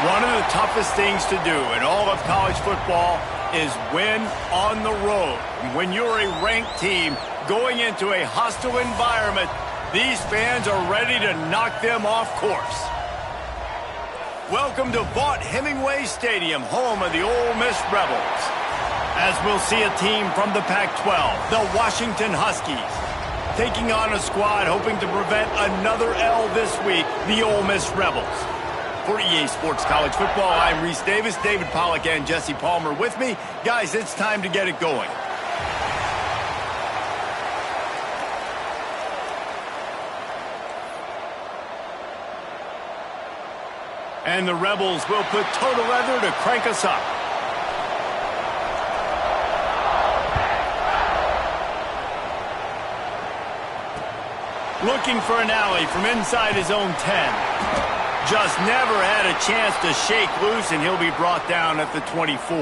One of the toughest things to do in all of college football is win on the road. When you're a ranked team going into a hostile environment, these fans are ready to knock them off course. Welcome to Vaught-Hemingway Stadium, home of the Ole Miss Rebels. As we'll see a team from the Pac-12, the Washington Huskies, taking on a squad hoping to prevent another L this week, the Ole Miss Rebels. For EA Sports College Football, I'm Reese Davis, David Pollack, and Jesse Palmer with me. Guys, it's time to get it going. And the Rebels will put total leather to crank us up. Looking for an alley from inside his own 10. Just never had a chance to shake loose, and he'll be brought down at the 24.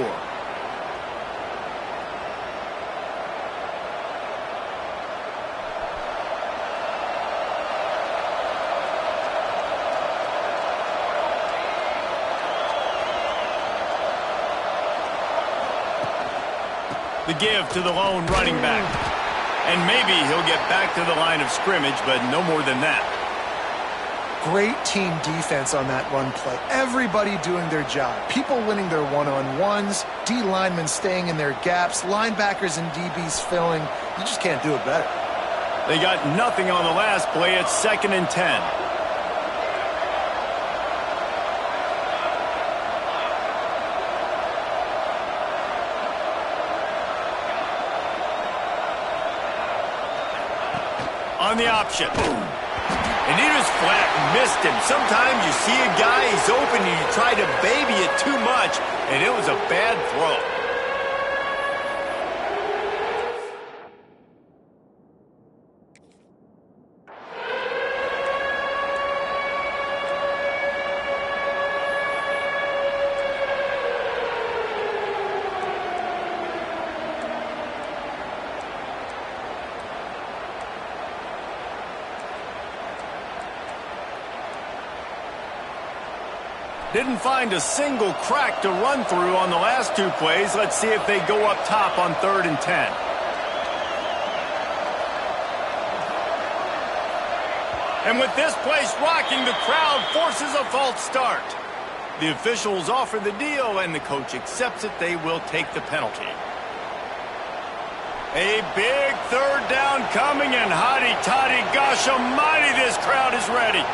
The give to the lone running back. And maybe he'll get back to the line of scrimmage, but no more than that. Great team defense on that run play. Everybody doing their job. People winning their one-on-ones, D linemen staying in their gaps, linebackers and DBs filling. You just can't do it better. They got nothing on the last play. It's 2nd and 10. On the option. And he just flat missed him. Sometimes you see a guy, he's open, and you try to baby it too much, and it was a bad throw. Didn't find a single crack to run through on the last 2 plays. Let's see if they go up top on 3rd and 10. And with this place rocking, the crowd forces a false start. The officials offer the deal, and the coach accepts it. They will take the penalty. A big 3rd down coming, and hotty-toddy, gosh almighty, this crowd is ready.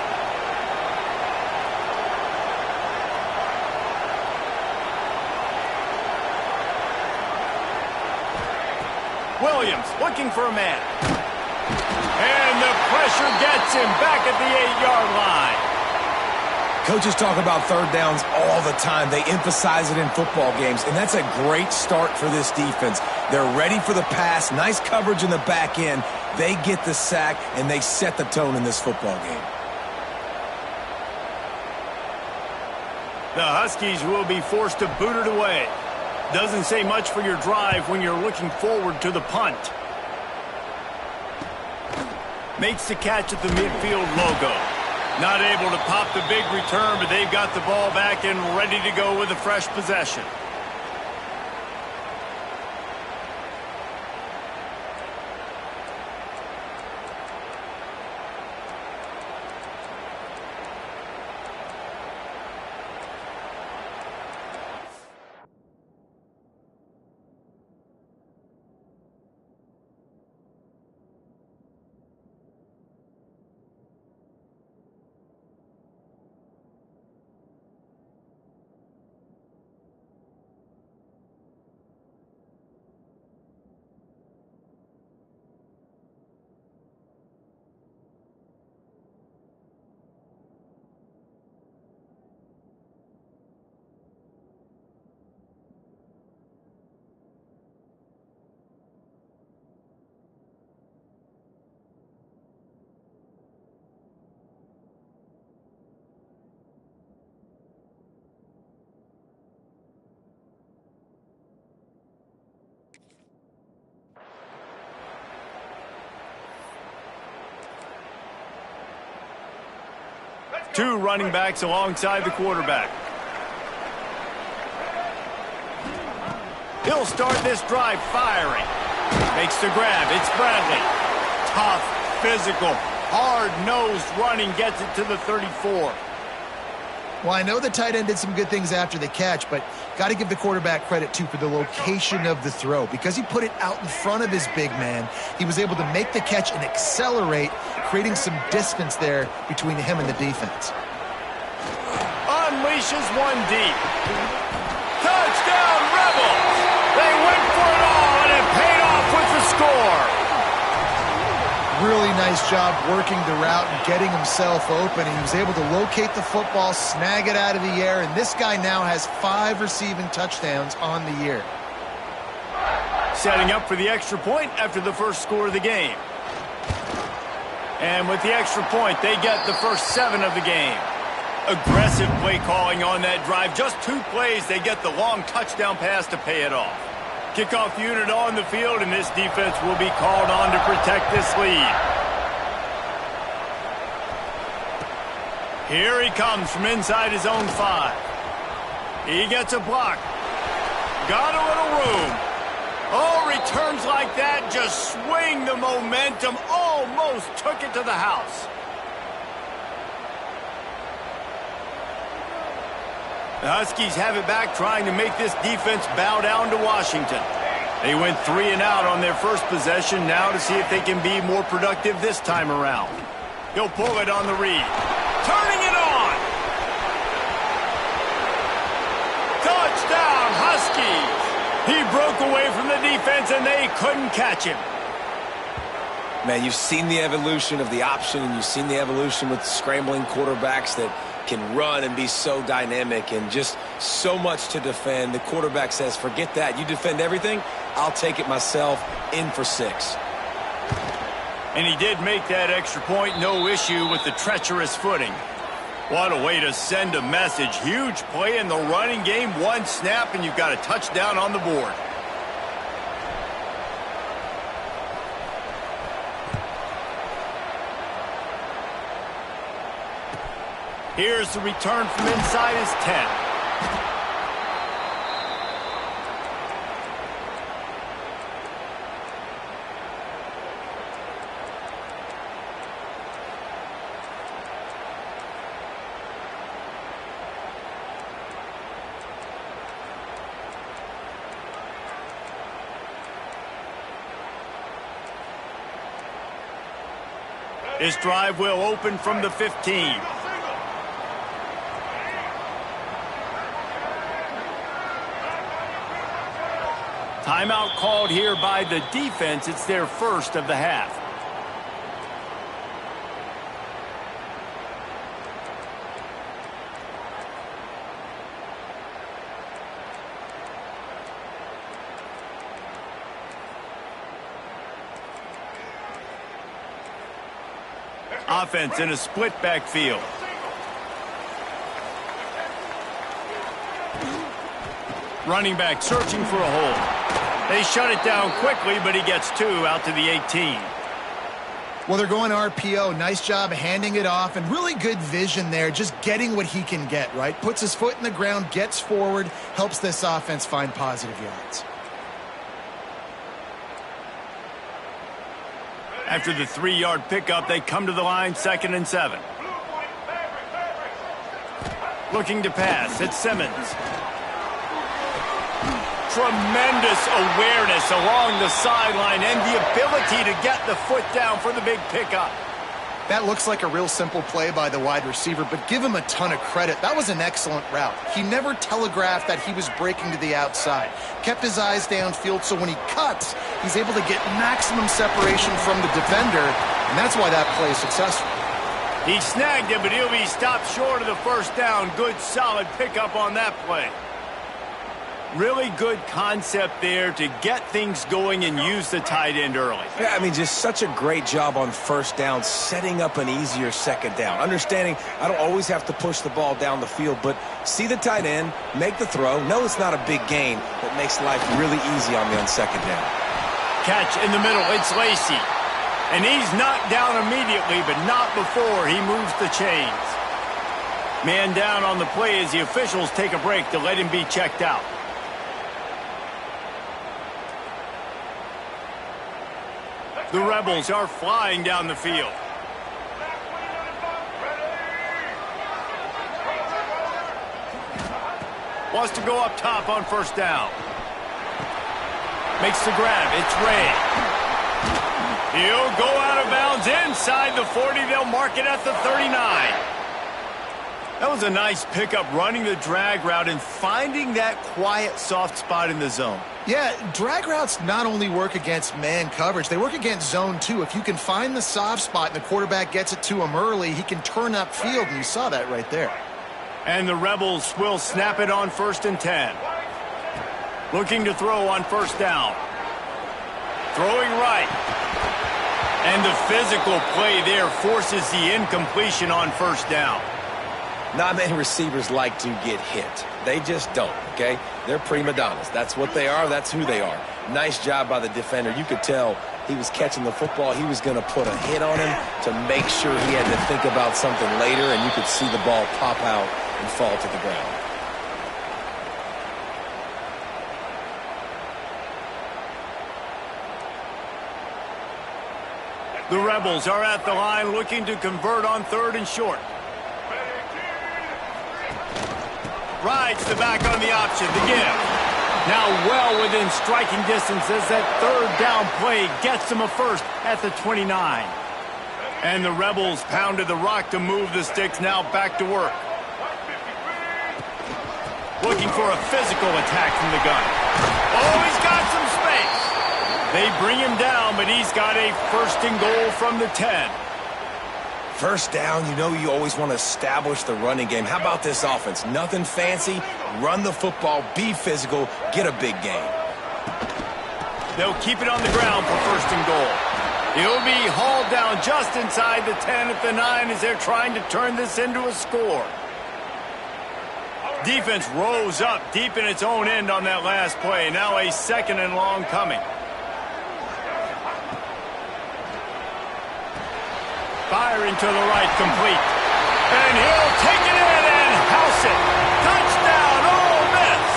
Williams looking for a man. And the pressure gets him back at the 8-yard line. Coaches talk about 3rd downs all the time. They emphasize it in football games, and that's a great start for this defense. They're ready for the pass, nice coverage in the back end. They get the sack, and they set the tone in this football game. The Huskies will be forced to boot it away. Doesn't say much for your drive when you're looking forward to the punt. Makes the catch at the midfield logo. Not able to pop the big return, but they've got the ball back and ready to go with a fresh possession. Two running backs alongside the quarterback. He'll start this drive firing. Makes the grab. It's Bradley. Tough, physical, hard-nosed running gets it to the 34. Well, I know the tight end did some good things after the catch, but got to give the quarterback credit, too, for the location of the throw. Because he put it out in front of his big man, he was able to make the catch and accelerate, creating some distance there between him and the defense. Unleashes one deep. Touchdown, Rebels! They went for it all, and it paid off with the score. Really nice job working the route and getting himself open. He was able to locate the football, snag it out of the air, and this guy now has 5 receiving touchdowns on the year. Setting up for the extra point after the first score of the game. And with the extra point, they get the first 7 of the game. Aggressive play calling on that drive. Just 2 plays, they get the long touchdown pass to pay it off. Kickoff unit on the field, and this defense will be called on to protect this lead. Here he comes from inside his own 5. He gets a block. Got a little room. Oh, returns like that just swing the momentum. Almost took it to the house. The Huskies have it back, trying to make this defense bow down to Washington. They went 3 and out on their first possession, now to see if they can be more productive this time around. He'll pull it on the read. Turning it on! Touchdown, Huskies! He broke away from the defense, and they couldn't catch him. Man, you've seen the evolution of the option, and you've seen the evolution with scrambling quarterbacks that can run and be so dynamic and just so much to defend. The quarterback says, forget that. You defend everything, I'll take it myself. In for 6. And he did make that extra point, no issue with the treacherous footing. What a way to send a message. Huge play in the running game. 1 snap, and you've got a touchdown on the board. Here's the return from inside his 10. This drive will open from the 15. Timeout called here by the defense. It's their first of the half. Offense in a split backfield. Running back searching for a hole. They shut it down quickly, but he gets 2 out to the 18. Well, they're going RPO. Nice job handing it off, and really good vision there, just getting what he can get, right? Puts his foot in the ground, gets forward, helps this offense find positive yards. After the 3-yard pickup, they come to the line, 2nd and 7. Looking to pass, it's Simmons. Tremendous awareness along the sideline and the ability to get the foot down for the big pickup. That looks like a real simple play by the wide receiver, but give him a ton of credit. That was an excellent route. He never telegraphed that he was breaking to the outside. Kept his eyes downfield, so when he cuts, he's able to get maximum separation from the defender, and that's why that play is successful. He snagged him, but he'll be stopped short of the first down. Good, solid pickup on that play. Really good concept there to get things going and use the tight end early. Yeah, I mean, just such a great job on first down, setting up an easier second down. Understanding I don't always have to push the ball down the field, but see the tight end, make the throw. No, it's not a big gain, but makes life really easy on me on second down. Catch in the middle, it's Lacey. And he's knocked down immediately, but not before he moves the chains. Man down on the play as the officials take a break to let him be checked out. The Rebels are flying down the field. Wants to go up top on first down. Makes the grab. It's Ray. He'll go out of bounds inside the 40. They'll mark it at the 39. That was a nice pickup, running the drag route and finding that quiet, soft spot in the zone. Yeah, drag routes not only work against man coverage, they work against zone too. If you can find the soft spot and the quarterback gets it to him early, he can turn upfield, and you saw that right there. And the Rebels will snap it on 1st and 10. Looking to throw on first down. Throwing right. And the physical play there forces the incompletion on first down. Not many receivers like to get hit. They just don't, okay? They're prima donnas. That's what they are. That's who they are. Nice job by the defender. You could tell he was catching the football. He was going to put a hit on him to make sure he had to think about something later, and you could see the ball pop out and fall to the ground. The Rebels are at the line looking to convert on 3rd and short. Rides the back on the option, the give. Now well within striking distance as that 3rd down play gets them a first at the 29. And the Rebels pounded the rock to move the sticks, now back to work. Looking for a physical attack from the gun. Oh, he's got some space. They bring him down, but he's got a 1st and goal from the 10. First down, you know you always want to establish the running game. How about this offense? Nothing fancy. Run the football, be physical, get a big gain. They'll keep it on the ground for 1st and goal. He'll be hauled down just inside the 10 at the 9 as they're trying to turn this into a score. Defense rose up deep in its own end on that last play. Now a 2nd and long coming. Firing to the right, complete. And he'll take it in and house it. Touchdown, Ole Miss!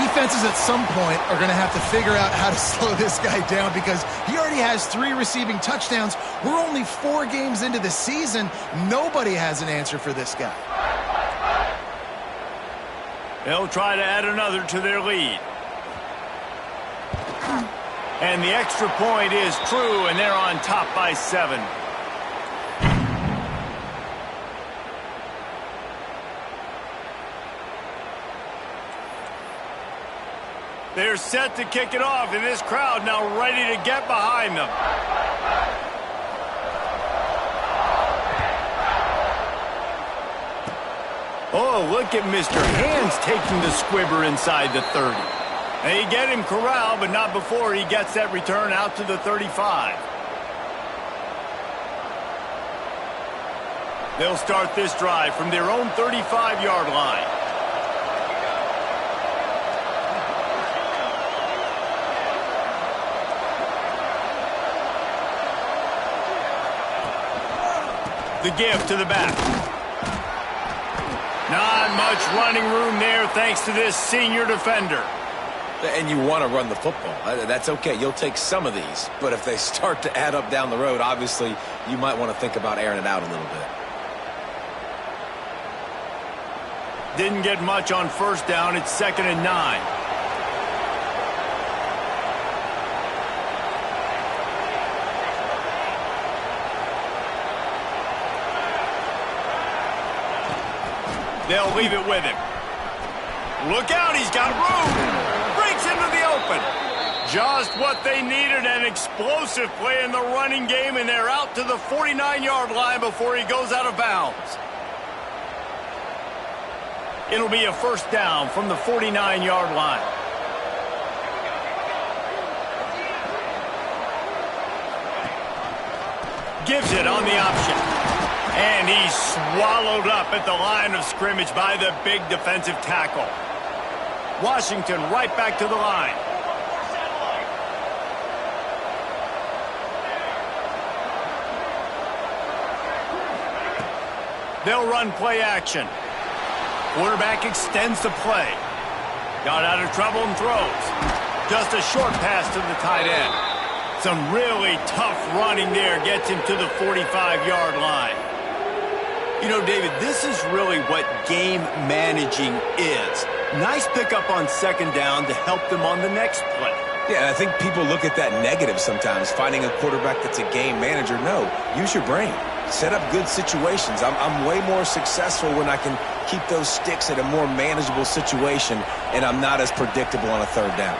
Defenses at some point are going to have to figure out how to slow this guy down because he already has 3 receiving touchdowns. We're only 4 games into the season. Nobody has an answer for this guy. They'll try to add another to their lead. And the extra point is true, and they're on top by 7. They're set to kick it off, and this crowd now ready to get behind them. Oh, look at Mr. Hands taking the squibber inside the 30. They get him corralled, but not before he gets that return out to the 35. They'll start this drive from their own 35-yard line. The give to the back. Not much running room there thanks to this senior defender. And you want to run the football. That's okay. You'll take some of these. But if they start to add up down the road, obviously, you might want to think about airing it out a little bit. Didn't get much on first down. It's 2nd and 9. They'll leave it with him. Look out, he's got room. Breaks into the open. Just what they needed, an explosive play in the running game, and they're out to the 49-yard line before he goes out of bounds. It'll be a first down from the 49-yard line. Gives it on the option. And he's swallowed up at the line of scrimmage by the big defensive tackle. Washington right back to the line. They'll run play action. Quarterback extends the play. Got out of trouble and throws. Just a short pass to the tight end. Some really tough running there gets him to the 45-yard line. You know, David, this is really what game managing is. Nice pickup on second down to help them on the next play. Yeah, I think people look at that negative sometimes, finding a quarterback that's a game manager. No, use your brain. Set up good situations. I'm way more successful when I can keep those sticks at a more manageable situation, and I'm not as predictable on a third down.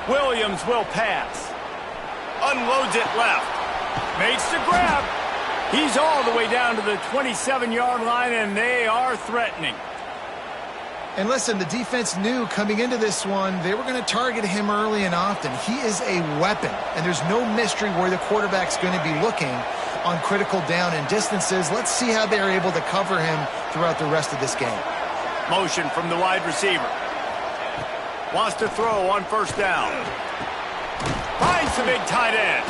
Williams will pass. Unloads it left. Makes the grab. He's all the way down to the 27-yard line, and they are threatening. And listen, the defense knew coming into this one, they were going to target him early and often. He is a weapon, and there's no mystery where the quarterback's going to be looking on critical down and distances. Let's see how they're able to cover him throughout the rest of this game. Motion from the wide receiver. Wants to throw on first down. Finds the big tight end.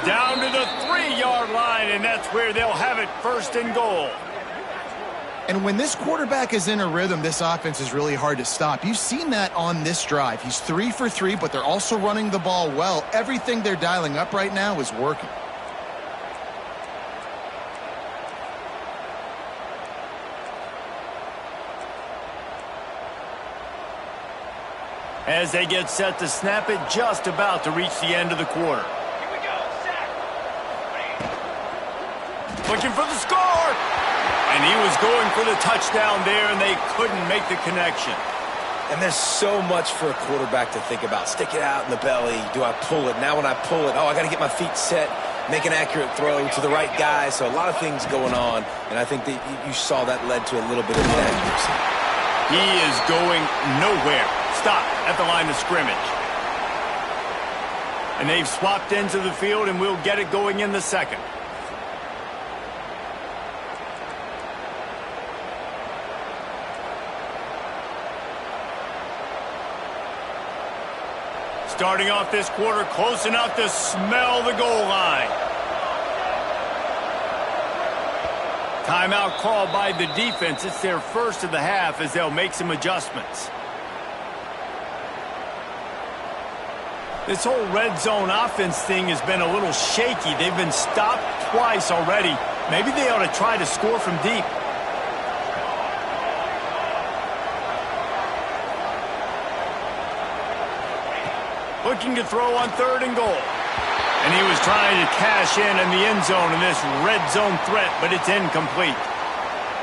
Down to the 3-yard line, and that's where they'll have it, first and goal. And when this quarterback is in a rhythm, this offense is really hard to stop. You've seen that on this drive. He's 3 for 3, but they're also running the ball well. Everything they're dialing up right now is working. As they get set to snap it, just about to reach the end of the quarter. Looking for the score! And he was going for the touchdown there, and they couldn't make the connection. And there's so much for a quarterback to think about. Stick it out in the belly. Do I pull it? Now when I pull it, I got to get my feet set, make an accurate throw to the right guy. So a lot of things going on, and I think that you saw that led to a little bit of inaccuracy. He is going nowhere. Stop at the line of scrimmage. And they've swapped ends of the field, and we'll get it going in the second. Starting off this quarter close enough to smell the goal line. Timeout called by the defense. It's their first of the half as they'll make some adjustments. This whole red zone offense thing has been a little shaky. They've been stopped twice already. Maybe they ought to try to score from deep. Looking to throw on third and goal. And he was trying to cash in the end zone in this red zone threat, but it's incomplete.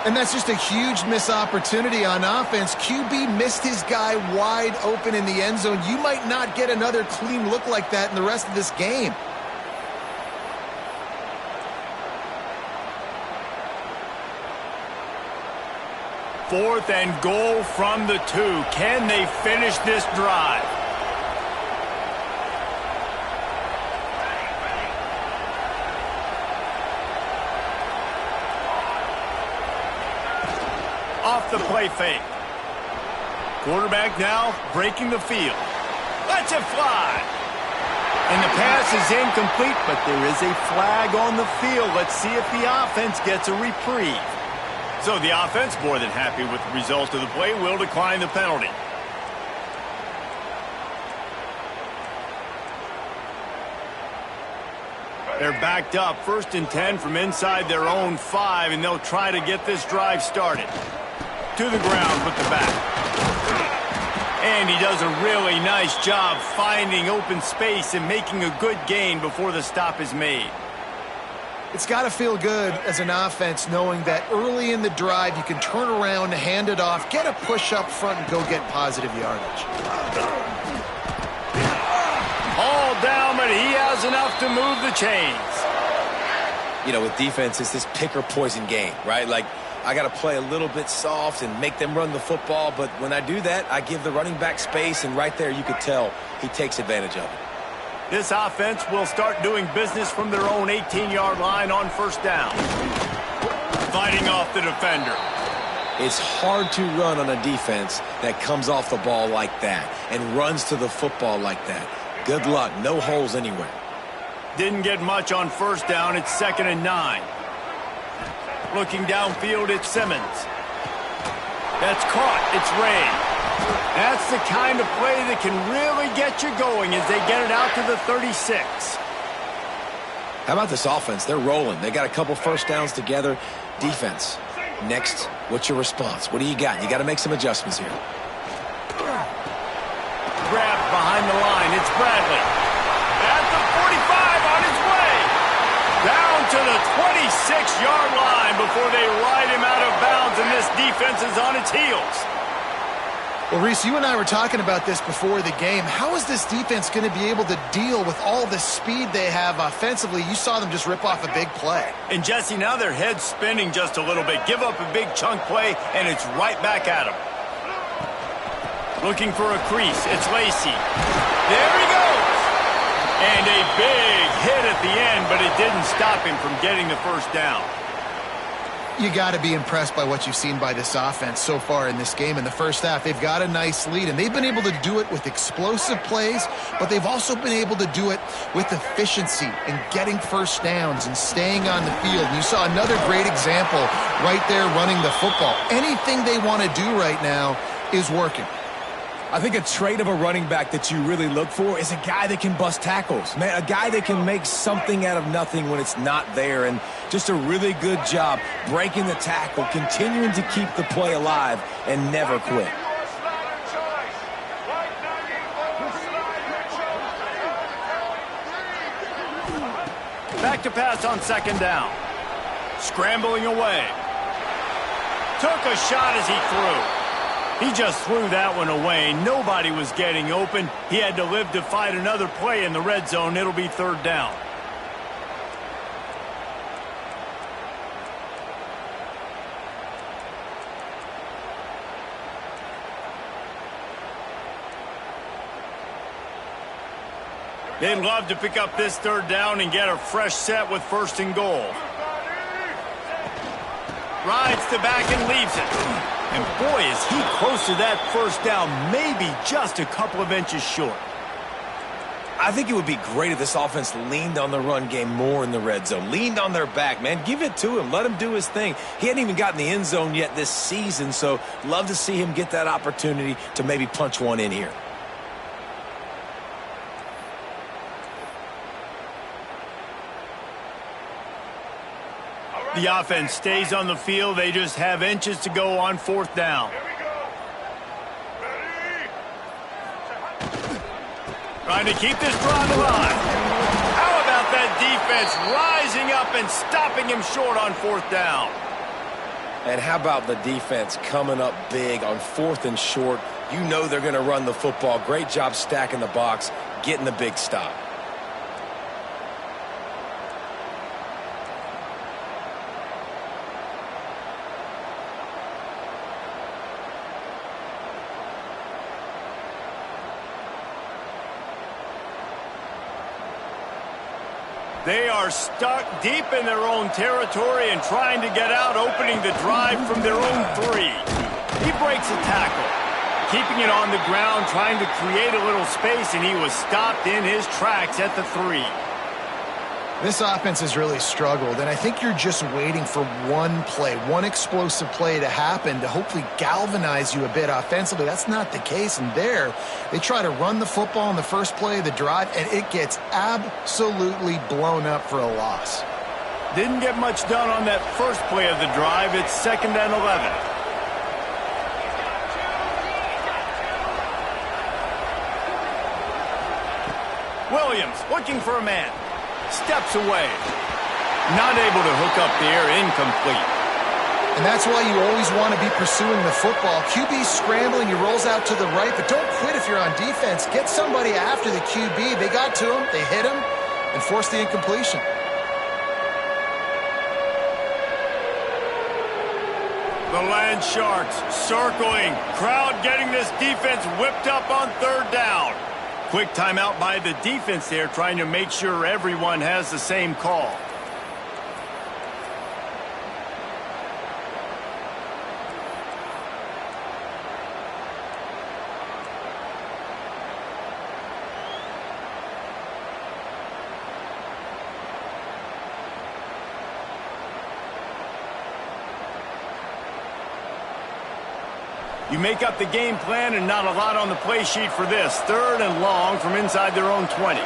And that's just a huge missed opportunity on offense. QB missed his guy wide open in the end zone. You might not get another clean look like that in the rest of this game. Fourth and goal from the 2. Can they finish this drive? Off the play fake. Quarterback now breaking the field. Lets it fly. And the pass is incomplete, but there is a flag on the field. Let's see if the offense gets a reprieve. So the offense, more than happy with the result of the play, will decline the penalty. They're backed up, 1st and 10 from inside their own 5, and they'll try to get this drive started. To the ground with the back. And he does a really nice job finding open space and making a good gain before the stop is made. It's got to feel good as an offense knowing that early in the drive you can turn around, hand it off, get a push up front, and go get positive yardage. All down, but he has enough to move the chains. You know, with defense, it's this pick or poison game, right? Like, I got to play a little bit soft and make them run the football, but when I do that, I give the running back space, and right there you could tell he takes advantage of it. This offense will start doing business from their own 18-yard line on first down. Fighting off the defender. It's hard to run on a defense that comes off the ball like that and runs to the football like that. Good luck. No holes anywhere. Didn't get much on first down. It's 2nd and 9. Looking downfield, it's Simmons. That's caught. It's Ray. That's the kind of play that can really get you going as they get it out to the 36. How about this offense? They're rolling. They got a couple first downs together. Defense. Next, what's your response? What do you got? You got to make some adjustments here. Grabbed behind the line. It's Bradley. At the 45 on his way. Down to the 26-yard line before they ride him out of bounds, and this defense is on its heels. Well, Reese, you and I were talking about this before the game. How is this defense going to be able to deal with all the speed they have offensively? You saw them just rip off a big play. And, Jesse, now their head's spinning just a little bit. Give up a big chunk play, and it's right back at them. Looking for a crease. It's Lacey. There he goes. And a big hit at the end, but it didn't stop him from getting the first down. You got to be impressed by what you've seen by this offense so far in this game. In the first half, they've got a nice lead, and they've been able to do it with explosive plays, but they've also been able to do it with efficiency and getting first downs and staying on the field. And you saw another great example right there running the football. Anything they want to do right now is working. I think a trait of a running back that you really look for is a guy that can bust tackles. Man, a guy that can make something out of nothing when it's not there. And just a really good job breaking the tackle, continuing to keep the play alive, and never quit. Back to pass on second down. Scrambling away. Took a shot as he threw. He just threw that one away. Nobody was getting open. He had to live to fight another play in the red zone. It'll be third down. They'd love to pick up this third down and get a fresh set with first and goal. Rides to back and leaves it. And boy, is he close to that first down, maybe just a couple of inches short. I think it would be great if this offense leaned on the run game more in the red zone. Leaned on their back, man. Give it to him. Let him do his thing. He hadn't even gotten the end zone yet this season, so love to see him get that opportunity to maybe punch one in here. The offense stays on the field. They just have inches to go on fourth down. Trying to keep this drive alive. How about that defense rising up and stopping him short on fourth down? And how about the defense coming up big on fourth and short? You know they're going to run the football. Great job stacking the box, getting the big stop. They are stuck deep in their own territory and trying to get out, opening the drive from their own 3. He breaks a tackle, keeping it on the ground, trying to create a little space, and he was stopped in his tracks at the 3. This offense has really struggled, and I think you're just waiting for one play, one explosive play to happen to hopefully galvanize you a bit offensively. That's not the case, and there, they try to run the football in the first play of the drive, and it gets absolutely blown up for a loss. Didn't get much done on that first play of the drive. It's 2nd and 11. Williams looking for a man. Steps away. Not able to hook up there. Incomplete. And that's why you always want to be pursuing the football. QB scrambling, he rolls out to the right, but don't quit if you're on defense. Get somebody after the QB. They got to him, they hit him, and forced the incompletion. The Land Sharks circling. Crowd getting this defense whipped up on third down. Quick timeout by the defense there, trying to make sure everyone has the same call. You make up the game plan and not a lot on the play sheet for this. 3rd and long from inside their own 20.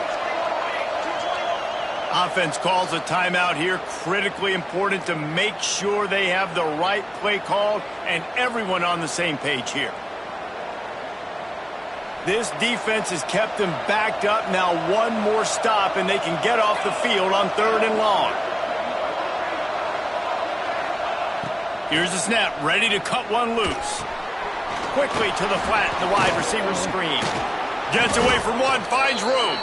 Offense calls a timeout here. Critically important to make sure they have the right play called and everyone on the same page here. This defense has kept them backed up. Now one more stop and they can get off the field on 3rd and long. Here's the snap, ready to cut one loose. Quickly to the flat, the wide receiver screen. Gets away from one, finds room.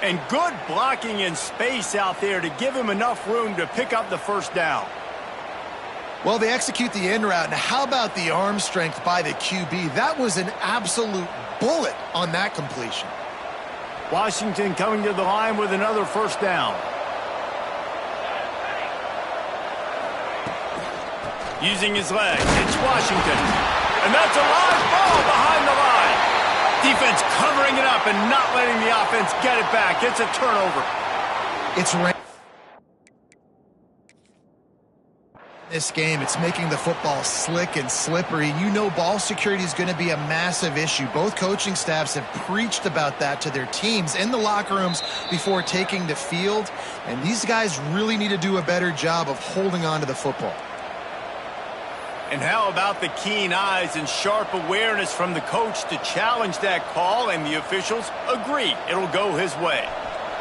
And good blocking in space out there to give him enough room to pick up the first down. Well, they execute the in route. Now, how about the arm strength by the QB? That was an absolute bullet on that completion. Washington coming to the line with another first down. Using his leg, it's Washington. And that's a live ball behind the line. Defense covering it up and not letting the offense get it back. It's a turnover. It's this game, it's making the football slick and slippery. You know ball security is going to be a massive issue. Both coaching staffs have preached about that to their teams in the locker rooms before taking the field. And these guys really need to do a better job of holding on to the football. And how about the keen eyes and sharp awareness from the coach to challenge that call, and the officials agree it'll go his way.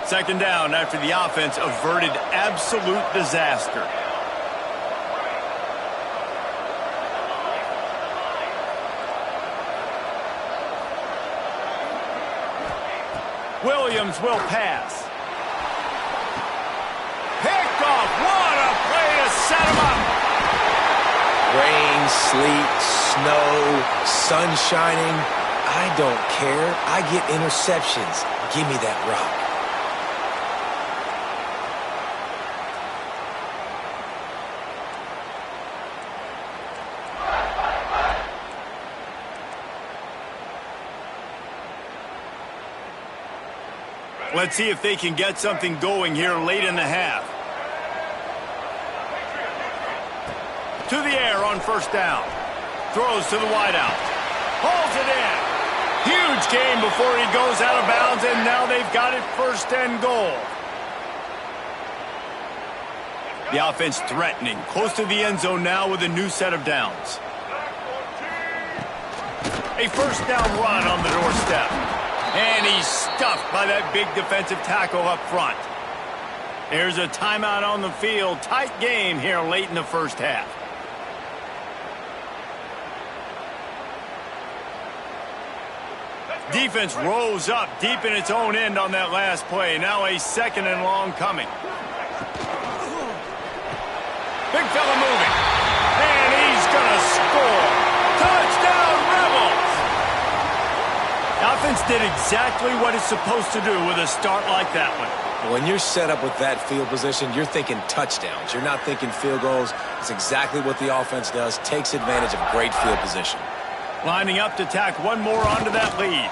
2nd down after the offense averted absolute disaster. Williams will pass. Picked off. What a play to set him up. Rain, sleet, snow, sun shining. I don't care. I get interceptions. Give me that rock. Let's see if they can get something going here late in the half. To the air on 1st down. Throws to the wideout. Hauls it in. Huge gain before he goes out of bounds, and now they've got it 1st and goal. The offense threatening. Close to the end zone now with a new set of downs. A 1st down run on the doorstep. And he's stuffed by that big defensive tackle up front. There's a timeout on the field. Tight game here late in the 1st half. Defense rose up deep in its own end on that last play. Now a 2nd and long coming. Big fella moving. And he's going to score. Touchdown, Rebels! The offense did exactly what it's supposed to do with a start like that one. When you're set up with that field position, you're thinking touchdowns. You're not thinking field goals. It's exactly what the offense does. Takes advantage of great field position. Lining up to tack one more onto that lead.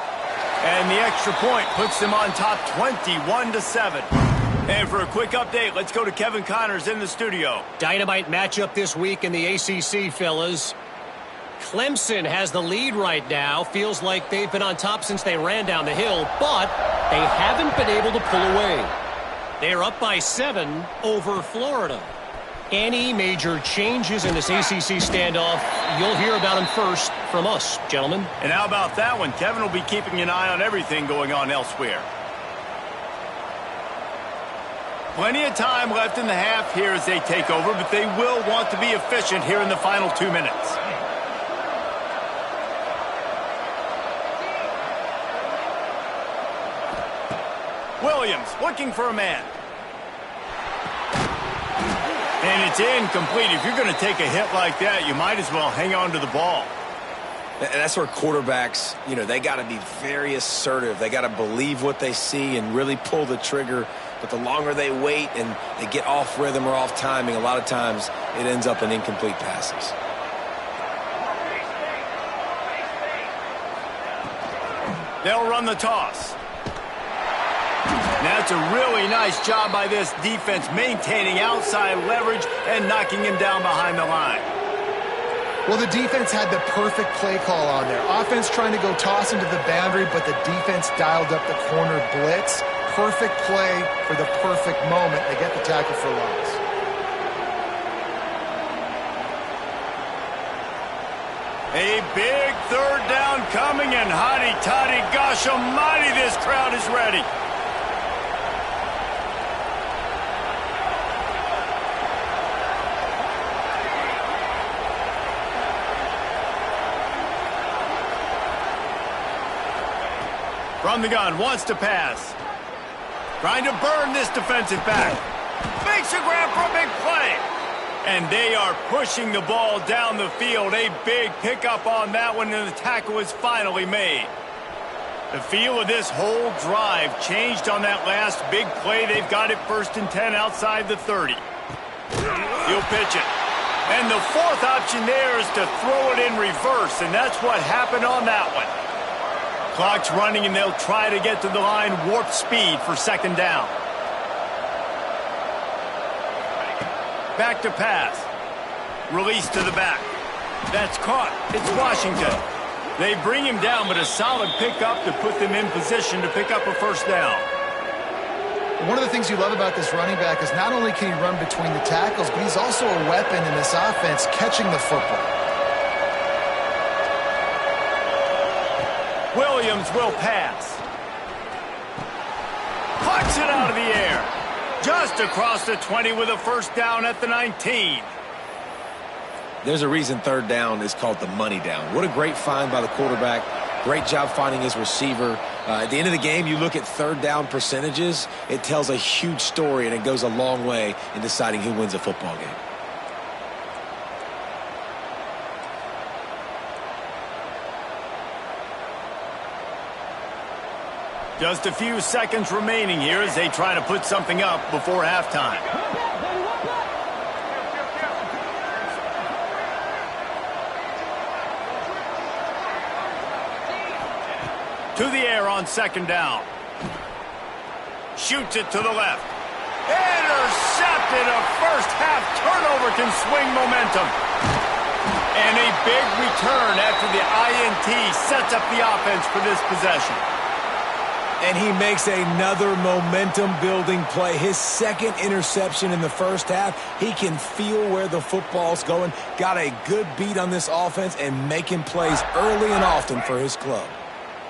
And the extra point puts them on top 21-7. And for a quick update, let's go to Kevin Connors in the studio. Dynamite matchup this week in the ACC, fellas. Clemson has the lead right now. Feels like they've been on top since they ran down the hill, but they haven't been able to pull away. They're up by 7 over Florida. Any major changes in this ACC standoff, you'll hear about them first from us, gentlemen. And how about that one? Kevin will be keeping an eye on everything going on elsewhere. Plenty of time left in the half here as they take over, but they will want to be efficient here in the final 2 minutes. Williams looking for a man. And it's incomplete. If you're going to take a hit like that, you might as well hang on to the ball. That's where quarterbacks, they got to be very assertive. They got to believe what they see and really pull the trigger. But the longer they wait and they get off rhythm or off timing, a lot of times it ends up in incomplete passes. They'll run the toss. That's a really nice job by this defense, maintaining outside leverage and knocking him down behind the line. Well, the defense had the perfect play call on there. Offense trying to go toss into the boundary, but the defense dialed up the corner blitz. Perfect play for the perfect moment. They get the tackle for loss. A big third down coming, and hotty toddy, gosh almighty, this crowd is ready. From the gun, wants to pass. Trying to burn this defensive back. Makes a grab for a big play. And they are pushing the ball down the field. A big pickup on that one, and the tackle is finally made. The feel of this whole drive changed on that last big play. They've got it 1st and 10 outside the 30. He'll pitch it. And the fourth option there is to throw it in reverse, and that's what happened on that one. Clock's running, and they'll try to get to the line warp speed for 2nd down. Back to pass. Release to the back. That's caught. It's Washington. They bring him down, but a solid pickup to put them in position to pick up a 1st down. One of the things you love about this running back is not only can he run between the tackles, but he's also a weapon in this offense catching the football. Williams will pass. Pucks it out of the air. Just across the 20 with a 1st down at the 19. There's a reason 3rd down is called the money down. What a great find by the quarterback. Great job finding his receiver. At the end of the game, you look at 3rd down percentages. It tells a huge story, and it goes a long way in deciding who wins a football game. Just a few seconds remaining here as they try to put something up before halftime. To the air on 2nd down. Shoots it to the left. Intercepted. A first-half turnover can swing momentum. And a big return after the INT sets up the offense for this possession. And he makes another momentum-building play. His 2nd interception in the 1st half. He can feel where the football's going. Got a good beat on this offense and making plays early and often for his club.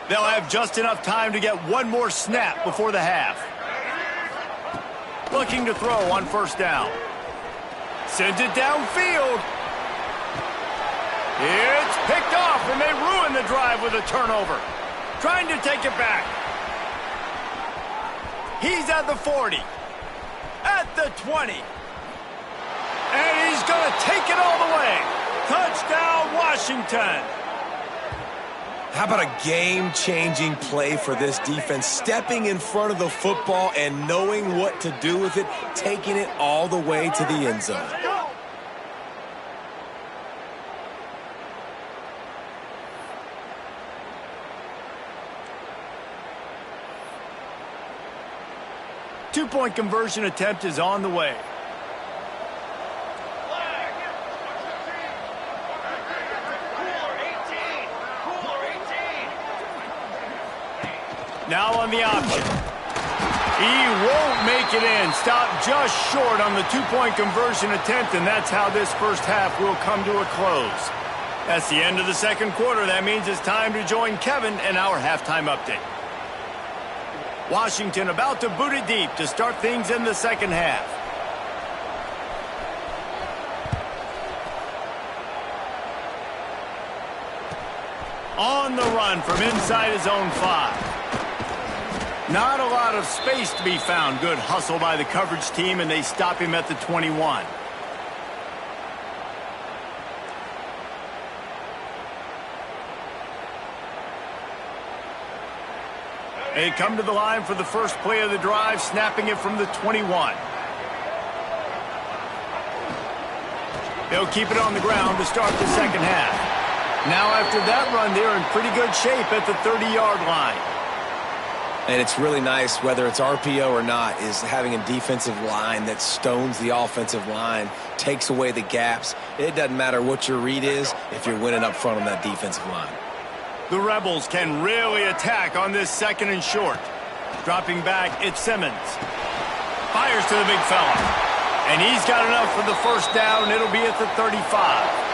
They'll have just enough time to get one more snap before the half. Looking to throw on 1st down. Sends it downfield. It's picked off, and they ruin the drive with a turnover. Trying to take it back. He's at the 40, at the 20, and he's going to take it all the way. Touchdown, Washington. How about a game-changing play for this defense? Stepping in front of the football and knowing what to do with it, taking it all the way to the end zone. 2-point conversion attempt is on the way. Now on the option. He won't make it in. Stopped just short on the 2-point conversion attempt, and that's how this 1st half will come to a close. That's the end of the 2nd quarter. That means it's time to join Kevin in our halftime update. Washington about to boot it deep to start things in the 2nd half. On the run from inside his own 5. Not a lot of space to be found. Good hustle by the coverage team, and they stop him at the 21. They come to the line for the first play of the drive, snapping it from the 21. They'll keep it on the ground to start the 2nd half. Now after that run, they're in pretty good shape at the 30-yard line. And it's really nice, whether it's RPO or not, is having a defensive line that stones the offensive line, takes away the gaps. It doesn't matter what your read is if you're winning up front on that defensive line. The Rebels can really attack on this 2nd and short. Dropping back, it's Simmons. Fires to the big fella. And he's got enough for the first down. It'll be at the 35.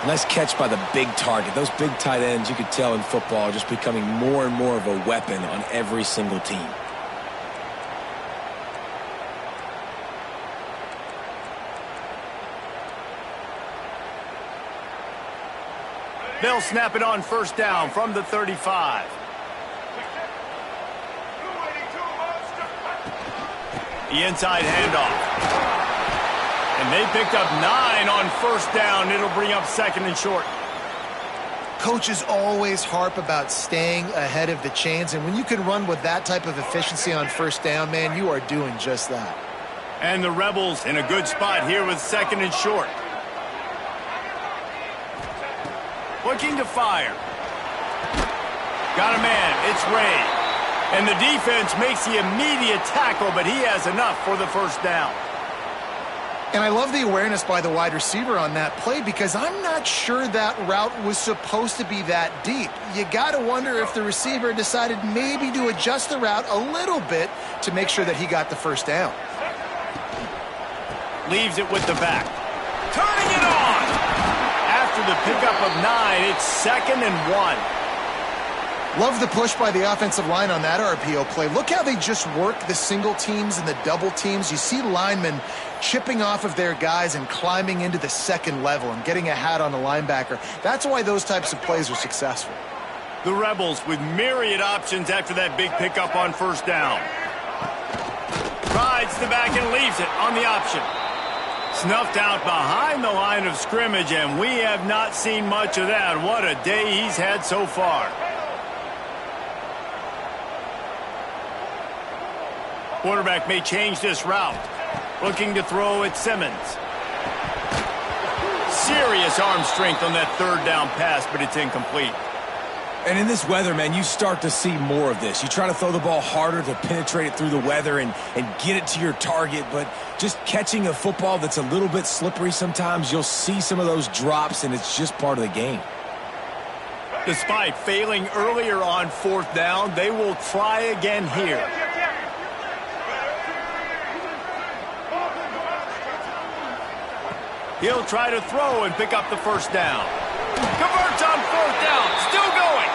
Nice catch by the big target. Those big tight ends, you could tell in football, are just becoming more and more of a weapon on every single team. They'll snap it on first down from the 35. The inside handoff. And they picked up 9 on first down. It'll bring up 2nd and short. Coaches always harp about staying ahead of the chains, and when you can run with that type of efficiency on first down, man, you are doing just that. And the Rebels in a good spot here with 2nd and short. Looking to fire. Got a man. It's Ray. And the defense makes the immediate tackle, but he has enough for the first down. And I love the awareness by the wide receiver on that play, because I'm not sure that route was supposed to be that deep. You got to wonder if the receiver decided maybe to adjust the route a little bit to make sure that he got the first down. Leaves it with the back. Turning it on! After the pickup of 9, it's 2nd and 1. Love the push by the offensive line on that RPO play. Look how they just work the single teams and the double teams. You see linemen chipping off of their guys and climbing into the 2nd level and getting a hat on the linebacker. That's why those types of plays are successful. The Rebels with myriad options after that big pickup on first down. Rides the back and leaves it on the option. Snuffed out behind the line of scrimmage, and we have not seen much of that. What a day he's had so far. Quarterback may change this route. Looking to throw at Simmons. Serious arm strength on that 3rd down pass, but it's incomplete. And in this weather, man, you start to see more of this. You try to throw the ball harder to penetrate it through the weather and get it to your target, but just catching a football that's a little bit slippery sometimes, you'll see some of those drops, and it's just part of the game. Despite failing earlier on 4th down, they will try again here. He'll try to throw and pick up the first down. Converts on 4th down. Still going.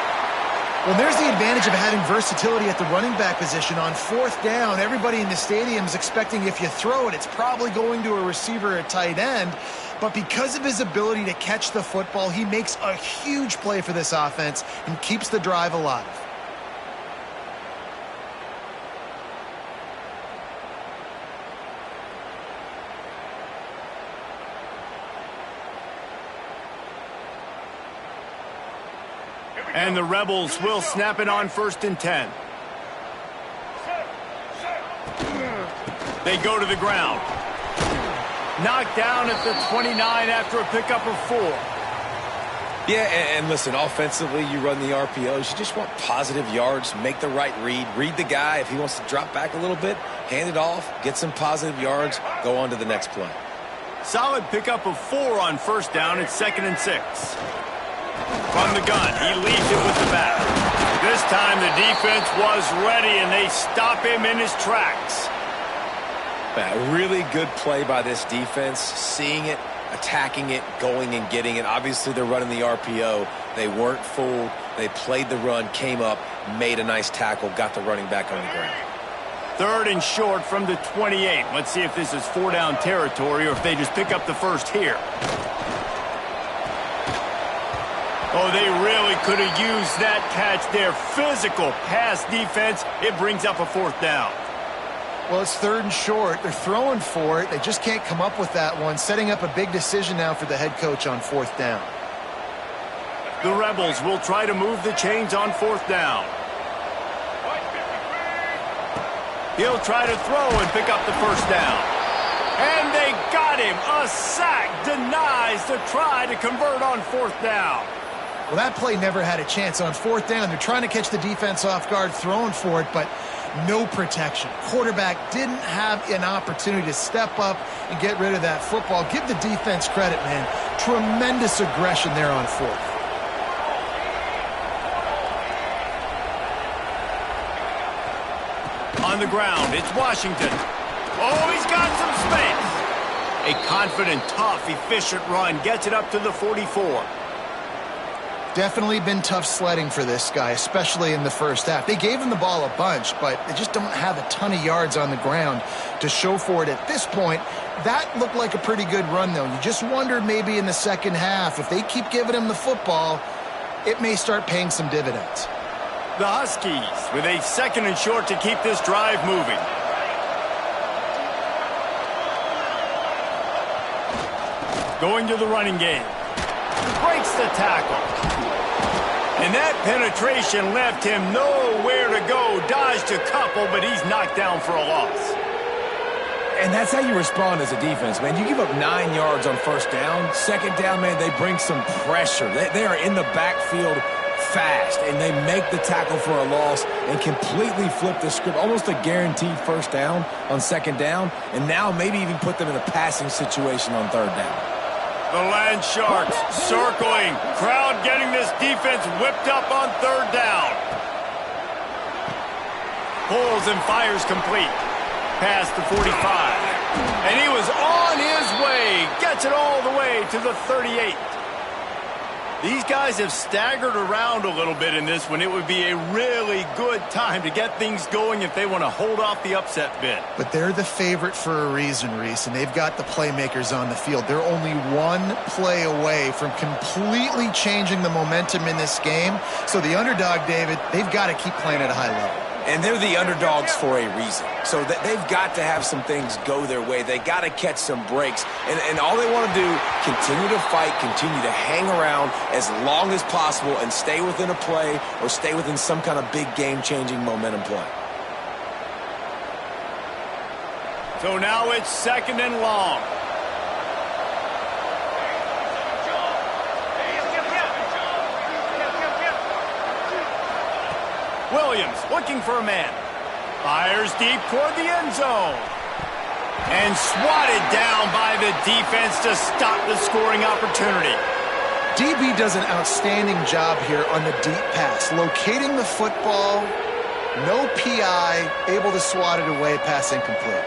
Well, there's the advantage of having versatility at the running back position. On 4th down, everybody in the stadium is expecting if you throw it, it's probably going to a receiver or tight end. But because of his ability to catch the football, he makes a huge play for this offense and keeps the drive alive. And the Rebels will snap it on 1st and 10. They go to the ground. Knocked down at the 29 after a pickup of 4. Yeah, and listen, offensively, you run the RPOs. You just want positive yards, make the right read the guy. If he wants to drop back a little bit, hand it off, get some positive yards, go on to the next play. Solid pickup of 4 on first down. It's 2nd and 6. From the gun, he leaves it with the back. This time the defense was ready, and they stop him in his tracks. A really good play by this defense, seeing it, attacking it, going and getting it. Obviously, they're running the RPO. They weren't fooled. They played the run, came up, made a nice tackle, got the running back on the ground. 3rd and short from the 28. Let's see if this is 4-down territory or if they just pick up the first here. Oh, they really could have used that catch there. Physical pass defense. It brings up a 4th down. Well, it's 3rd and short. They're throwing for it. They just can't come up with that one. Setting up a big decision now for the head coach on 4th down. The Rebels will try to move the chains on 4th down. He'll try to throw and pick up the first down. And they got him. A sack denies the try to convert on 4th down. Well, that play never had a chance. On fourth down, they're trying to catch the defense off guard, throwing for it, but no protection. Quarterback didn't have an opportunity to step up and get rid of that football. Give the defense credit, man. Tremendous aggression there on fourth. On the ground, it's Washington. Oh, he's got some space. A confident, tough, efficient run gets it up to the 44. Definitely been tough sledding for this guy, especially in the first half. They gave him the ball a bunch, but they just don't have a ton of yards on the ground to show for it at this point. That looked like a pretty good run, though. You just wondered maybe in the second half, if they keep giving him the football, it may start paying some dividends. The Huskies with a 2nd and short to keep this drive moving. Going to the running game. Breaks the tackle. And that penetration left him nowhere to go. Dodged a couple, but he's knocked down for a loss. And that's how you respond as a defense, man. You give up 9 yards on first down. Second down, man, they bring some pressure. They are in the backfield fast, and they make the tackle for a loss and completely flip the script. Almost a guaranteed first down on second down, and now maybe even put them in a passing situation on third down. The Land Sharks circling. Crowd getting this defense whipped up on third down. Pulls and fires complete. Past the 45. And he was on his way. Gets it all the way to the 38. These guys have staggered around a little bit in this one. It would be a really good time to get things going if they want to hold off the upset bid. But they're the favorite for a reason, Reese, and they've got the playmakers on the field. They're only one play away from completely changing the momentum in this game. So the underdog, David, they've got to keep playing at a high level. And they're the underdogs for a reason. So they've got to have some things go their way. They got to catch some breaks. And all they want to do, continue to fight, continue to hang around as long as possible and stay within a play or stay within some kind of big game-changing momentum play. So now it's 2nd and long. Williams looking for a man. Fires deep toward the end zone. And swatted down by the defense to stop the scoring opportunity. DB does an outstanding job here on the deep pass. Locating the football, no PI, able to swat it away, pass incomplete.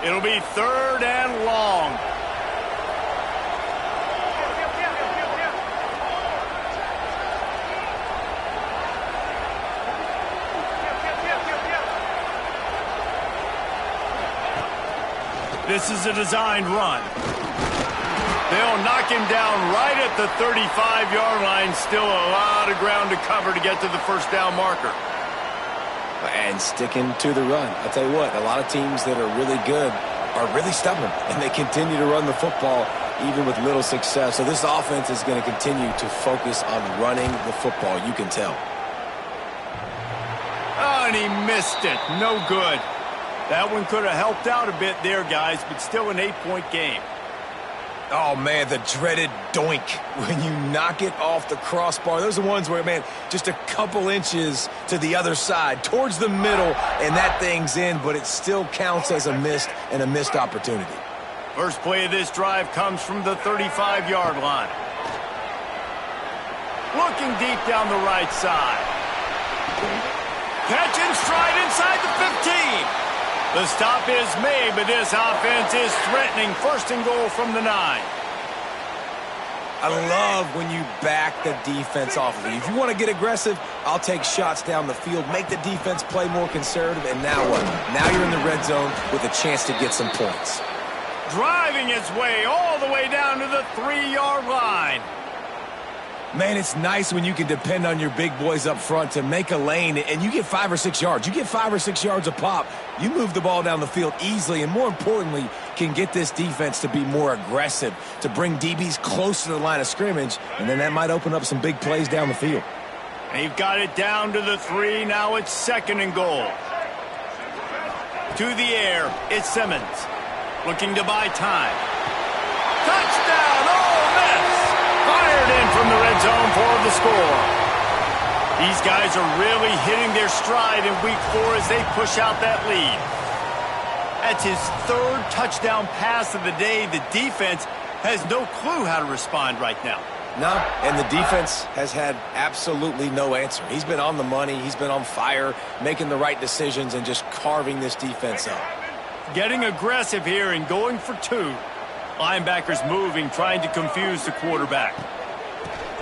It'll be 3rd and long. This is a designed run. They'll knock him down right at the 35-yard line. Still a lot of ground to cover to get to the first down marker. And sticking to the run. I'll tell you what, a lot of teams that are really good are really stubborn, and they continue to run the football even with little success. So this offense is going to continue to focus on running the football. You can tell. Oh, and he missed it. No good. That one could have helped out a bit there, guys, but still an 8-point game. Oh, man, the dreaded doink when you knock it off the crossbar. Those are the ones where, man, just a couple inches to the other side, towards the middle, and that thing's in, but it still counts as a missed opportunity. First play of this drive comes from the 35-yard line. Looking deep down the right side. Catch and stride inside the 15. The stop is made, but this offense is threatening. 1st and goal from the 9. I love when you back the defense off of you. If you want to get aggressive, I'll take shots down the field, make the defense play more conservative, and now what? Now you're in the red zone with a chance to get some points. Driving its way all the way down to the 3-yard line. Man, it's nice when you can depend on your big boys up front to make a lane, and you get 5 or 6 yards. You get 5 or 6 yards a pop. You move the ball down the field easily, and more importantly, can get this defense to be more aggressive, to bring DBs close to the line of scrimmage, and then that might open up some big plays down the field. They've got it down to the 3. Now it's 2nd and goal. To the air, it's Simmons. Looking to buy time. Touchdown, Ole Miss! Fired in from the red zone for the score. These guys are really hitting their stride in week 4 as they push out that lead. That's his 3rd touchdown pass of the day. The defense has no clue how to respond right now. No, and the defense has had absolutely no answer. He's been on the money. He's been on fire, making the right decisions and just carving this defense up. Getting aggressive here and going for 2. Linebackers moving, trying to confuse the quarterback.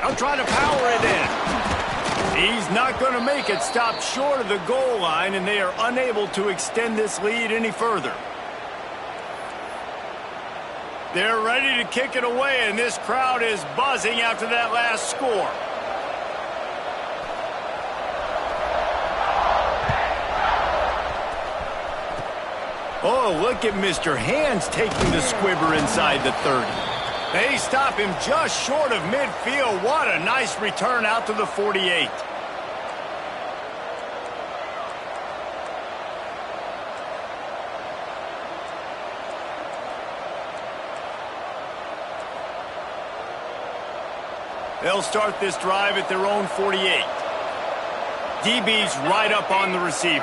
They'll try to power it in. He's not going to make it. Stop short of the goal line, and they are unable to extend this lead any further. They're ready to kick it away, and this crowd is buzzing after that last score. Oh, look at Mr. Hands taking the squibber inside the 30. They stop him just short of midfield. What a nice return out to the 48. They'll start this drive at their own 48. DB's right up on the receivers.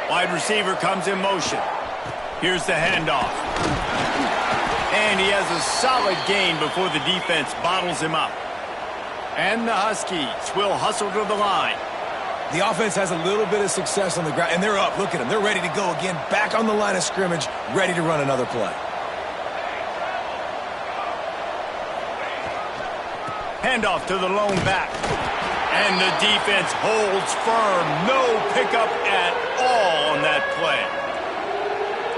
Wide receiver comes in motion. Here's the handoff. And he has a solid gain before the defense bottles him up. And the Huskies will hustle to the line. The offense has a little bit of success on the ground, and they're up. Look at them. They're ready to go again, back on the line of scrimmage, ready to run another play. Handoff to the lone back. And the defense holds firm. No pickup at all on that play.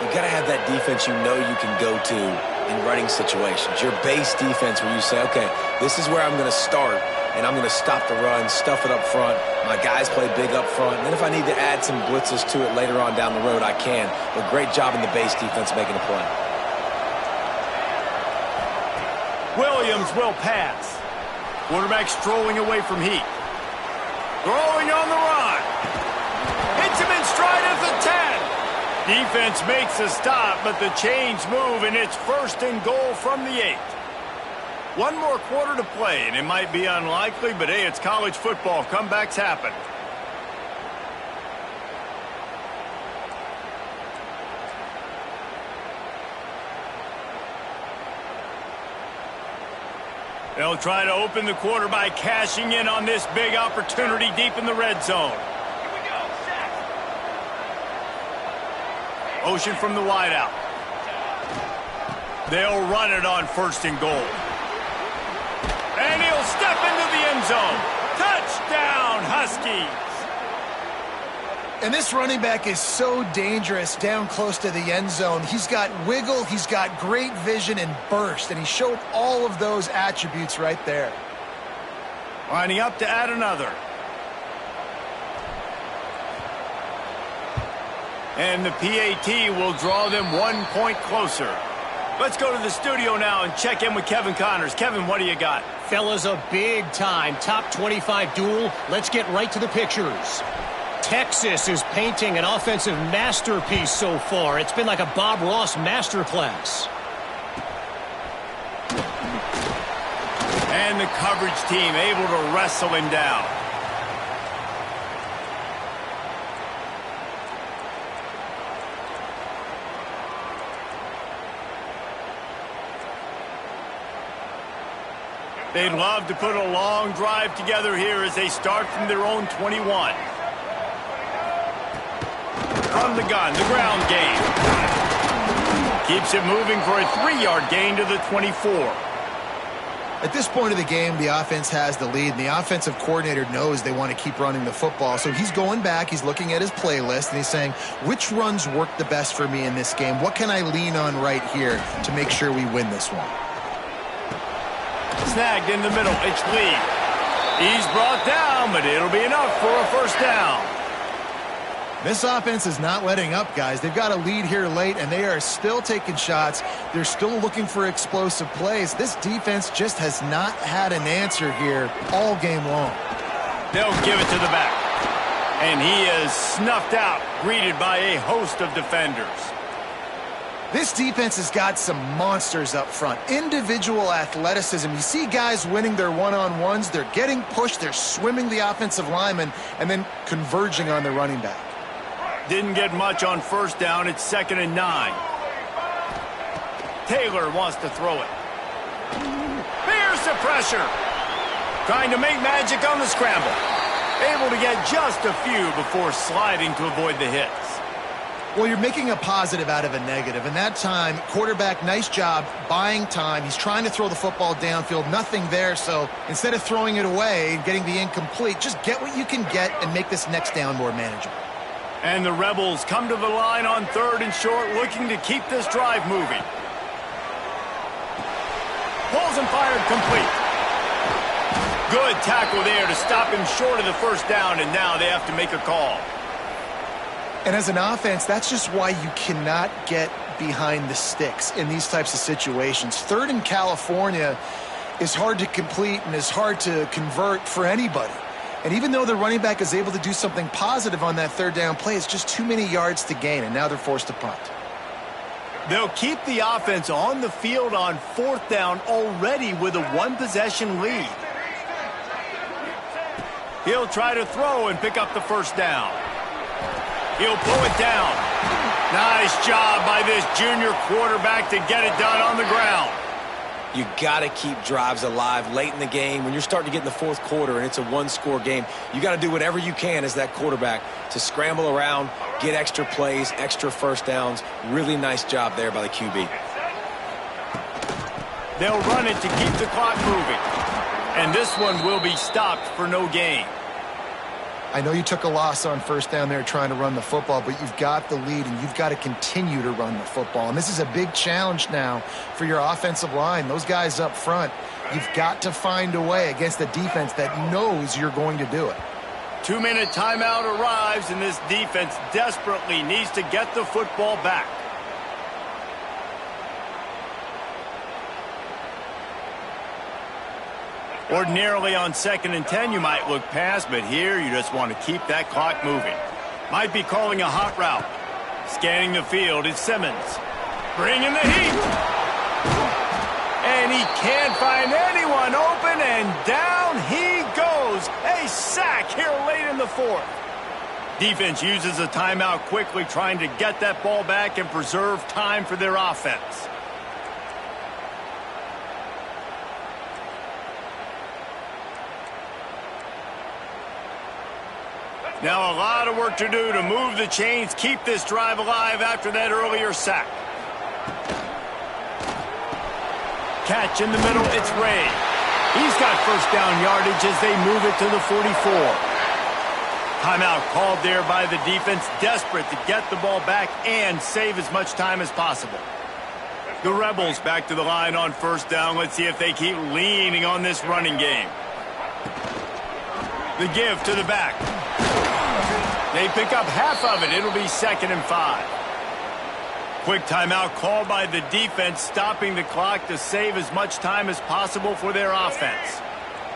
You got to have that defense you know you can go to in running situations. Your base defense where you say, okay, this is where I'm going to start, and I'm going to stop the run, stuff it up front. My guys play big up front. And then if I need to add some blitzes to it later on down the road, I can. But great job in the base defense making a play. Williams will pass. Quarterback strolling away from heat. Throwing on the run. Hits him in stride at the 10. Defense makes a stop, but the chains move, and it's 1st and goal from the 8. One more quarter to play, and it might be unlikely, but hey, it's college football. Comebacks happen. They'll try to open the quarter by cashing in on this big opportunity deep in the red zone. Here we go, set. Motion from the wideout. They'll run it on 1st and goal. And he'll step into the end zone. Touchdown, Huskies. And this running back is so dangerous down close to the end zone. He's got wiggle, he's got great vision and burst, and he showed all of those attributes right there. Lining up to add another. And the PAT will draw them 1 point closer. Let's go to the studio now and check in with Kevin Connors. Kevin, what do you got? Fellas, a big-time top 25 duel. Let's get right to the pictures. Texas is painting an offensive masterpiece so far. It's been like a Bob Ross masterclass. And the coverage team able to wrestle him down. They'd love to put a long drive together here as they start from their own 21. From the gun, the ground game. Keeps it moving for a 3-yard gain to the 24. At this point of the game, the offense has the lead, and the offensive coordinator knows they want to keep running the football. So he's going back, he's looking at his playlist, and he's saying, which runs work the best for me in this game? What can I lean on right here to make sure we win this one? Snagged in the middle, it's Lee. He's brought down, but it'll be enough for a 1st down. This offense is not letting up, guys. They've got a lead here late, and they are still taking shots. They're still looking for explosive plays. This defense just has not had an answer here all game long. They'll give it to the back. And he is snuffed out, greeted by a host of defenders. This defense has got some monsters up front. Individual athleticism. You see guys winning their one-on-ones. They're getting pushed. They're swimming the offensive lineman and then converging on the running back. Didn't get much on first down. It's 2nd and 9. Taylor wants to throw it. Here's the pressure. Trying to make magic on the scramble. Able to get just a few before sliding to avoid the hits. Well, you're making a positive out of a negative. And that time, quarterback, nice job buying time. He's trying to throw the football downfield. Nothing there. So instead of throwing it away and getting the incomplete, just get what you can get and make this next down more manageable. And the Rebels come to the line on 3rd and short, looking to keep this drive moving. Pulls and fired complete. Good tackle there to stop him short of the first down, and now they have to make a call. And as an offense, that's just why you cannot get behind the sticks in these types of situations. 3rd in California is hard to complete and is hard to convert for anybody. And even though the running back is able to do something positive on that 3rd down play, it's just too many yards to gain, and now they're forced to punt. They'll keep the offense on the field on 4th down already with a 1-possession lead. He'll try to throw and pick up the first down. He'll pull it down. Nice job by this junior quarterback to get it done on the ground. You got to keep drives alive late in the game. When you're starting to get in the 4th quarter and it's a 1-score game, you got to do whatever you can as that quarterback to scramble around, get extra plays, extra first downs. Really nice job there by the QB. They'll run it to keep the clock moving. And this one will be stopped for no gain. I know you took a loss on first down there trying to run the football, but you've got the lead and you've got to continue to run the football. And this is a big challenge now for your offensive line. Those guys up front, you've got to find a way against a defense that knows you're going to do it. 2-minute timeout arrives, and this defense desperately needs to get the football back. Ordinarily on 2nd and 10, you might look past, but here you just want to keep that clock moving. Might be calling a hot route. Scanning the field, it's Simmons. Bringing the heat. And he can't find anyone open, and down he goes. A sack here late in the 4th. Defense uses a timeout quickly, trying to get that ball back and preserve time for their offense. Now a lot of work to do to move the chains, keep this drive alive after that earlier sack. Catch in the middle, it's Ray. He's got first down yardage as they move it to the 44. Timeout called there by the defense, desperate to get the ball back and save as much time as possible. The Rebels back to the line on first down. Let's see if they keep leaning on this running game. The give to the back. They pick up half of it. It'll be 2nd and 5. Quick timeout called by the defense, stopping the clock to save as much time as possible for their offense.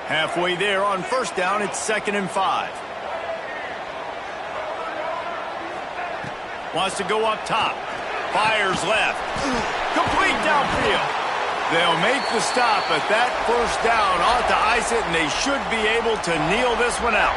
Halfway there on first down, it's 2nd and 5. Wants to go up top. Fires left. Complete downfield. They'll make the stop, but that first down ought to ice it, and they should be able to kneel this one out.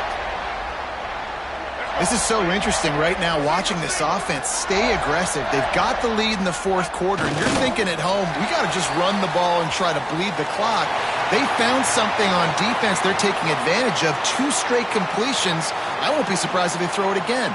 This is so interesting right now watching this offense stay aggressive. They've got the lead in the 4th quarter, and you're thinking at home, we got to just run the ball and try to bleed the clock. They found something on defense they're taking advantage of. 2 straight completions. I won't be surprised if they throw it again.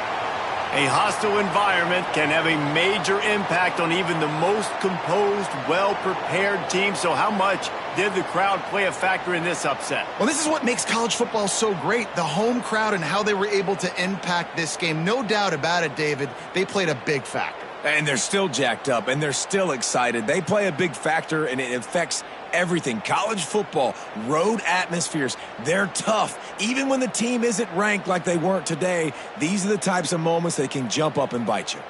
A hostile environment can have a major impact on even the most composed, well-prepared team. So how much did the crowd play a factor in this upset? Well, this is what makes college football so great, the home crowd and how they were able to impact this game. No doubt about it, David, they played a big factor. And they're still jacked up, and they're still excited. They play a big factor, and it affects everything. College football, road atmospheres, they're tough. Even when the team isn't ranked like they weren't today, these are the types of moments that can jump up and bite you.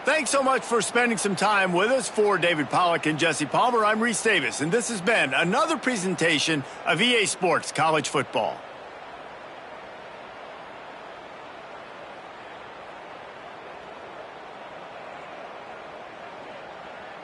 Thanks so much for spending some time with us. For David Pollack and Jesse Palmer, I'm Reese Davis, and this has been another presentation of EA Sports College Football.